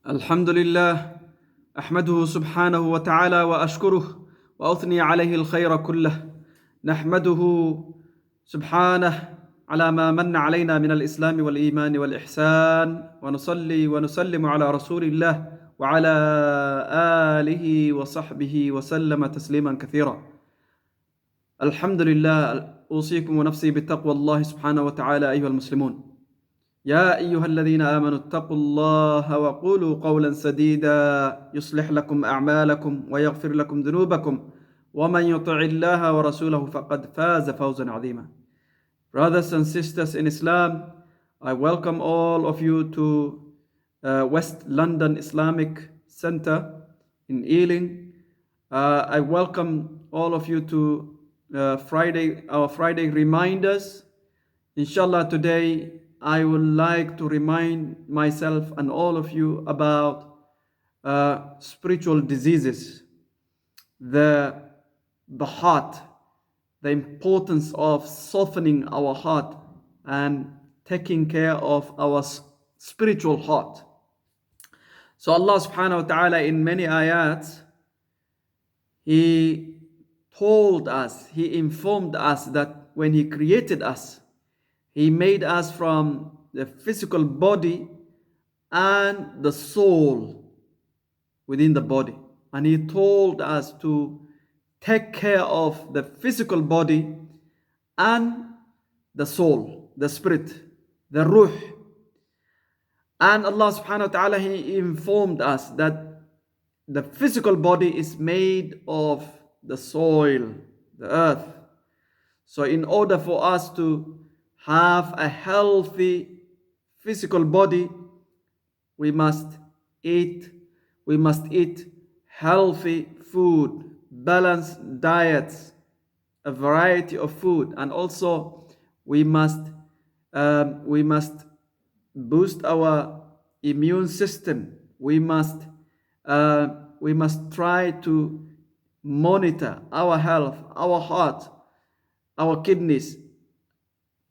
الحمد لله أحمده سبحانه وتعالى وأشكره وأثني عليه الخير كله نحمده سبحانه على ما من علينا من الإسلام والإيمان والإحسان ونصلي ونسلم على رسول الله وعلى آله وصحبه وسلم تسليما كثيرا. الحمد لله، أوصيكم ونفسي بتقوى الله سبحانه وتعالى أيها المسلمون. يا أيها الذين آمنوا اتقوا الله وقولوا قولا سديدا يصلح لكم أعمالكم ويغفر لكم ذنوبكم ومن يطع الله ورسوله فقد فاز فوزا عظيما. Brothers and sisters in Islam, I welcome all of you to West London Islamic Center in Ealing. I welcome all of you to our Friday reminders. Inshallah, today I would like to remind myself and all of you about spiritual diseases, the heart, the importance of softening our heart and taking care of our spiritual heart. So Allah subhanahu wa ta'ala in many ayats, He told us, He informed us that when He created us, He made us from the physical body and the soul within the body. And He told us to take care of the physical body and the soul, the spirit, the ruh. And Allah subhanahu wa ta'ala, He informed us that the physical body is made of the soil, the earth. So in order for us to have a healthy physical body, we must eat healthy food, balanced diets, a variety of food, and also we must boost our immune system. We must try to monitor our health, our heart, our kidneys,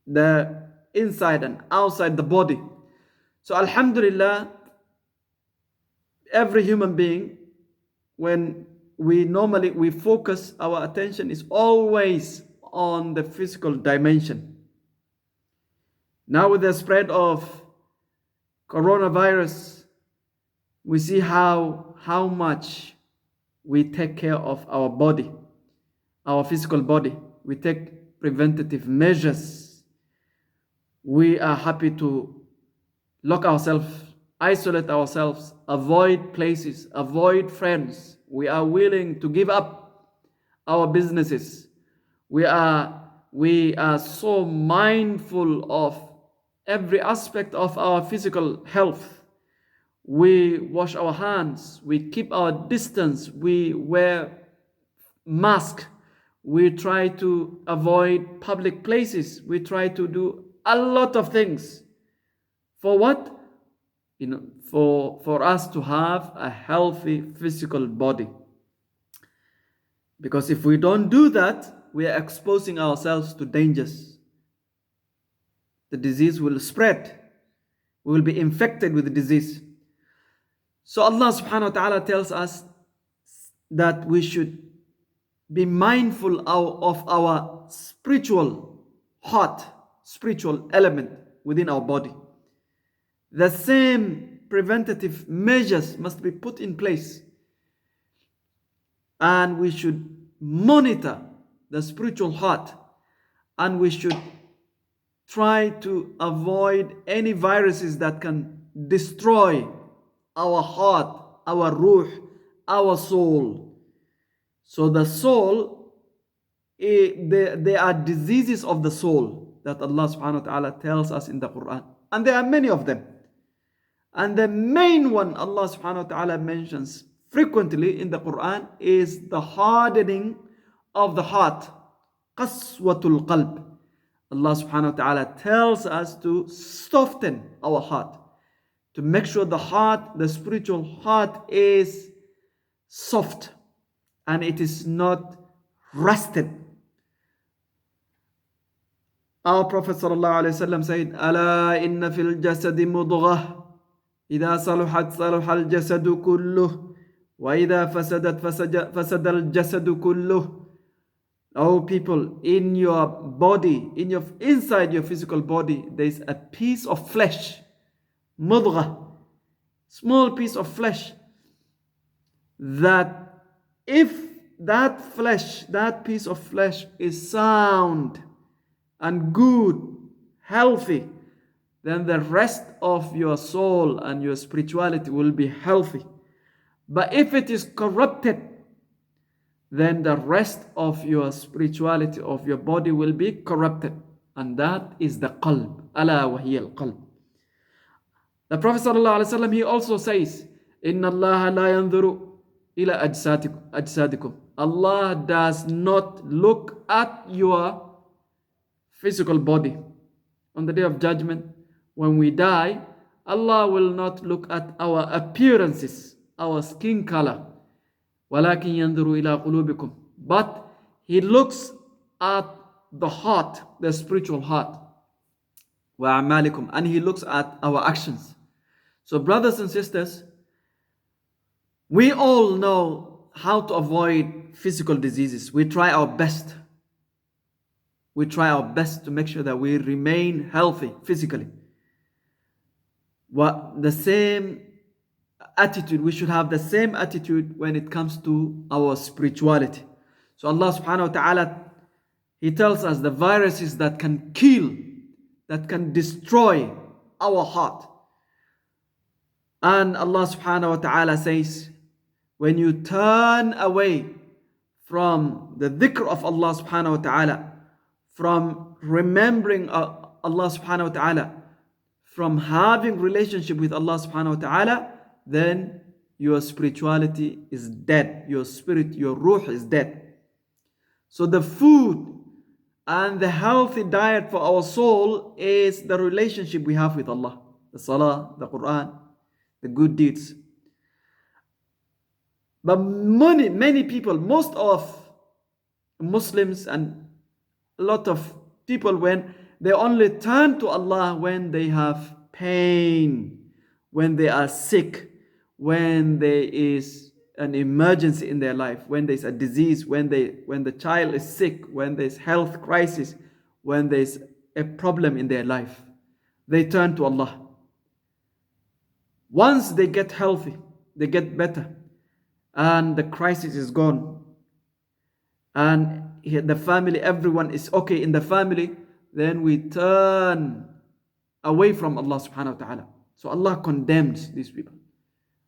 the inside and outside the body. So alhamdulillah, every human being, when we focus, our attention is always on the physical dimension. Now with the spread of coronavirus, we see how much we take care of our body, our physical body. We take preventative measures. We are happy to lock ourselves, isolate ourselves, avoid places, avoid friends. We are willing to give up our businesses. We are so mindful of every aspect of our physical health. We wash our hands, we keep our distance, we wear masks, we try to avoid public places, we try to do a lot of things. For what? For us to have a healthy physical body. Because if we don't do that, we are exposing ourselves to dangers. The disease will spread. We will be infected with the disease. So Allah subhanahu wa ta'ala tells us that we should be mindful of our spiritual heart, spiritual element within our body. The same preventative measures must be put in place. And we should monitor the spiritual heart. And we should try to avoid any viruses that can destroy our heart, our ruh, our soul. So the soul, there are diseases of the soul that Allah subhanahu wa ta'ala tells us in the Quran. And there are many of them. And the main one Allah subhanahu wa ta'ala mentions frequently in the Quran is the hardening of the heart. Qaswatul qalb. Allah subhanahu wa ta'ala tells us to soften our heart, to make sure the heart, the spiritual heart, is soft and it is not rusted. Our Prophet sallallahu alaihi wasallam said, "Ala inna fil jasadi mudghah إذا صلحت صلح الجسد كله وإذا فسدت فسد الجسد كله. Oh people, in your body, inside your physical body, there is a piece of flesh, mudghah, small piece of flesh, that if that piece of flesh is sound and good, healthy, then the rest of your soul and your spirituality will be healthy. But if it is corrupted, then the rest of your spirituality, of your body, will be corrupted. And that is the qalb. Ala wa hiya al-qalb. The Prophet ﷺ, he also says, Inna Allah la yanzuru ila ajsadikum. Allah does not look at your physical body. On the day of judgment, when we die, Allah will not look at our appearances, our skin color. وَلَكِنْ يَنْظُرُ إِلَىٰ قُلُوبِكُمْ. But He looks at the heart, the spiritual heart. وَأَعْمَالِكُمْ. And He looks at our actions. So brothers and sisters, we all know how to avoid physical diseases. We try our best. We try our best to make sure that we remain healthy physically. The same attitude, we should have the same attitude when it comes to our spirituality. So Allah subhanahu wa ta'ala, He tells us the viruses that can kill, that can destroy our heart. And Allah subhanahu wa ta'ala says, when you turn away from the dhikr of Allah subhanahu wa ta'ala, from remembering Allah subhanahu wa ta'ala, from having relationship with Allah subhanahu wa ta'ala, then your spirituality is dead. Your spirit, your ruh is dead. So the food and the healthy diet for our soul is the relationship we have with Allah. The salah, the Quran, the good deeds. But many people, most of Muslims and a lot of people, when they only turn to Allah when they have pain, when they are sick, when there is an emergency in their life, when there's a disease, when the child is sick, when there's health crisis, when there's a problem in their life, they turn to Allah. Once they get healthy, they get better, and the crisis is gone, and the family, everyone is okay in the family, then we turn away from Allah subhanahu wa ta'ala. So Allah condemns these people.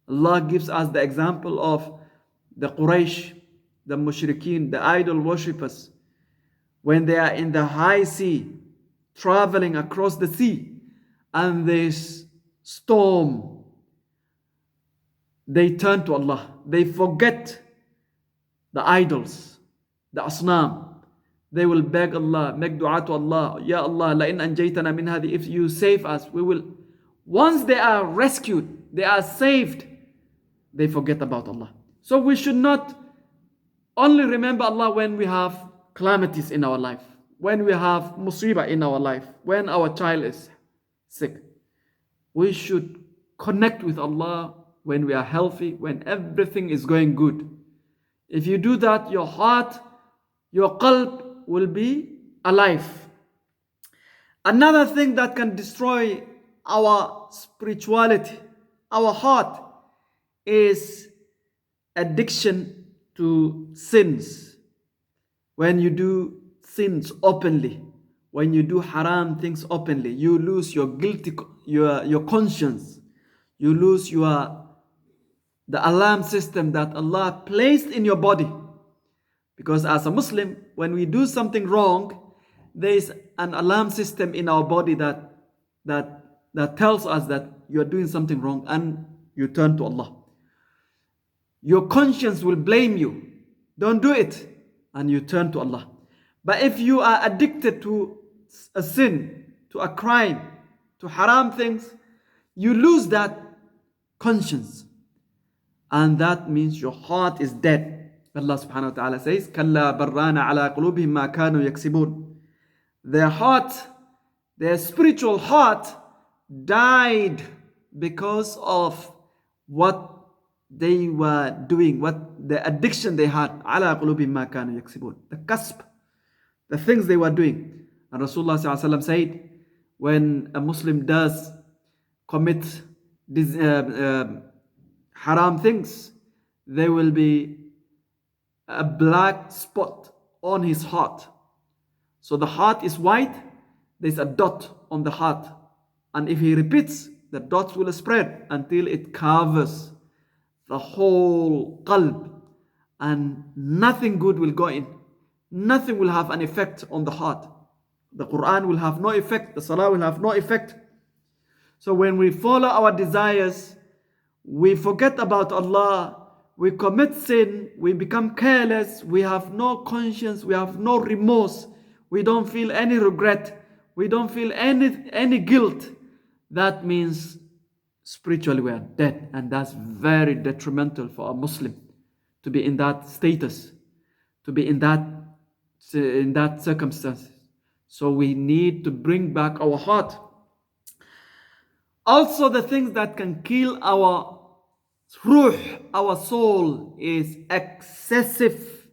Allah gives us the example of the Quraysh, the mushrikeen, the idol worshippers, when they are in the high sea, traveling across the sea, and there's storm, they turn to Allah. They forget the idols, the asnam. They will beg Allah, make dua to Allah. Ya Allah, la in anjaytana min hadi. If you save us, we will. Once they are rescued, they are saved, they forget about Allah. So we should not only remember Allah when we have calamities in our life, when we have musibah in our life, when our child is sick. We should connect with Allah when we are healthy, when everything is going good. If you do that, your heart, your qalb will be alive. Another thing that can destroy our spirituality, our heart, is addiction to sins. When you do sins openly, when you do haram things openly, you lose your your conscience. You lose the alarm system that Allah placed in your body. Because as a Muslim, when we do something wrong, there is an alarm system in our body that tells us that you are doing something wrong, and you turn to Allah. Your conscience will blame you. Don't do it. And you turn to Allah. But if you are addicted to a sin, to a crime, to haram things, you lose that conscience. And that means your heart is dead. Allah subhanahu wa ta'ala says, كَلَّا بَرَّانَ عَلَىٰ قُلُوبِهِمْ مَا كَانُوا يَكْسِبُونَ. Their heart, their spiritual heart died because of what they were doing, what the addiction they had. على قلوبهم ما كانوا يكسبون. The cusp, the things they were doing. And Rasulullah ﷺ said, when a Muslim does commit these haram things, there will be a black spot on his heart. So the heart is white, there's a dot on the heart. And if he repeats, the dots will spread until it covers the whole qalb. And nothing good will go in. Nothing will have an effect on the heart. The Quran will have no effect, the Salah will have no effect. So when we follow our desires, we forget about Allah, we commit sin, we become careless, we have no conscience, we have no remorse, we don't feel any regret, we don't feel any guilt. That means spiritually we are dead, and that's very detrimental for a Muslim to be in that status, to be in that circumstance. So we need to bring back our heart. Also, the things that can kill our ruh, our soul, is excessive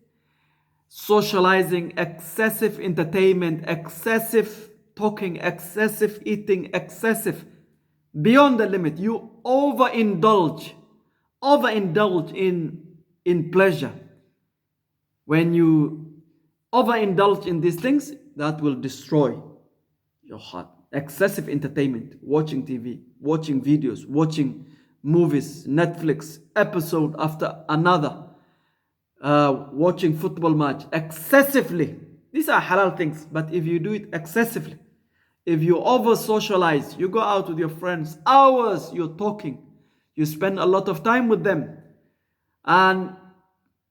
socializing, excessive entertainment, excessive talking, excessive eating, excessive beyond the limit. You overindulge in pleasure. When you overindulge in these things, that will destroy your heart. Excessive entertainment, watching TV, watching videos, watching movies, Netflix, episode after another, watching football match excessively. These are halal things, but if you do it excessively, if you over socialize, you go out with your friends, hours you're talking, you spend a lot of time with them, and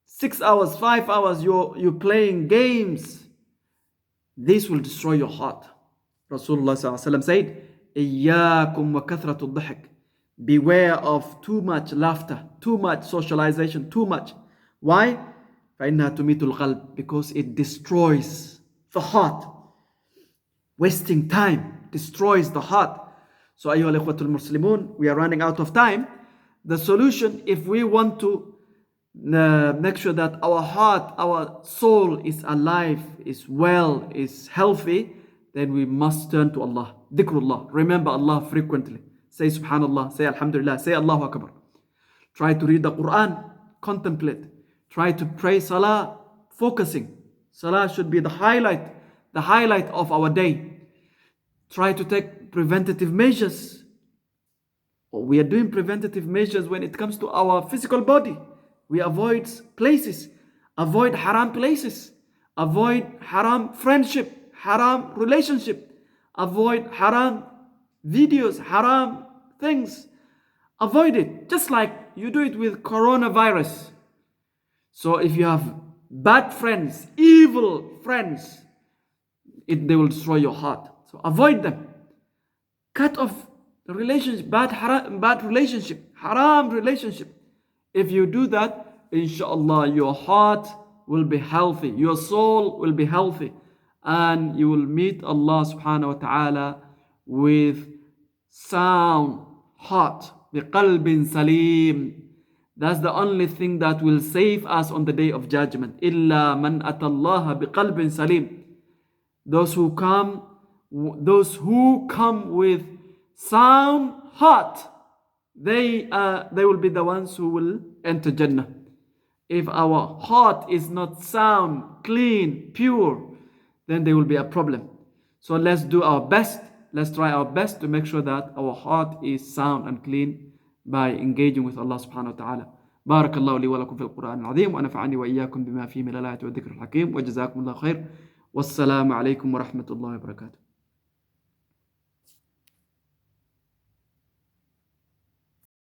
6 hours, 5 hours you're playing games, this will destroy your heart. Rasulullah ﷺ said, إِيَّاكُمْ وَكَثْرَةُ الضَّحِكِ. Beware of too much laughter, too much socialization, too much. Why? فَإِنَّهَا تُمِيتُ الْقَلْبِ. Because it destroys the heart. Wasting time destroys the heart. So أيها الإخوة المسلمون, we are running out of time. The solution, if we want to make sure that our heart, our soul is alive, is well, is healthy, then we must turn to Allah. Dhikrullah. Remember Allah frequently. Say Subhanallah, say Alhamdulillah, say Allahu Akbar. Try to read the Quran, contemplate. Try to pray Salah, focusing. Salah should be the highlight of our day. Try to take preventative measures. We are doing preventative measures when it comes to our physical body. We avoid places, avoid haram places, avoid haram friendship, haram relationship, avoid haram videos, haram things. Avoid it, just like you do it with coronavirus. So if you have bad friends, evil friends, they will destroy your heart. So avoid them. Cut off the relationship, bad relationship, haram relationship. If you do that, inshallah, your heart will be healthy, your soul will be healthy, and you will meet Allah subhanahu wa ta'ala with sound heart, biqalbin salim. That's the only thing that will save us on the day of judgment. Illa man atallaha biqalbin salim. Those who come with sound heart, they will be the ones who will enter Jannah. If our heart is not sound, clean, pure, then there will be a problem. So let's do our best. Let's try our best to make sure that our heart is sound and clean by engaging with Allah subhanahu wa ta'ala. بارك الله لي ولكم في القرآن العظيم ونفعني وإياكم بما فيه من الآيات والذكر الحكيم وجزاكم الله خير والسلام عليكم ورحمة الله وبركاته.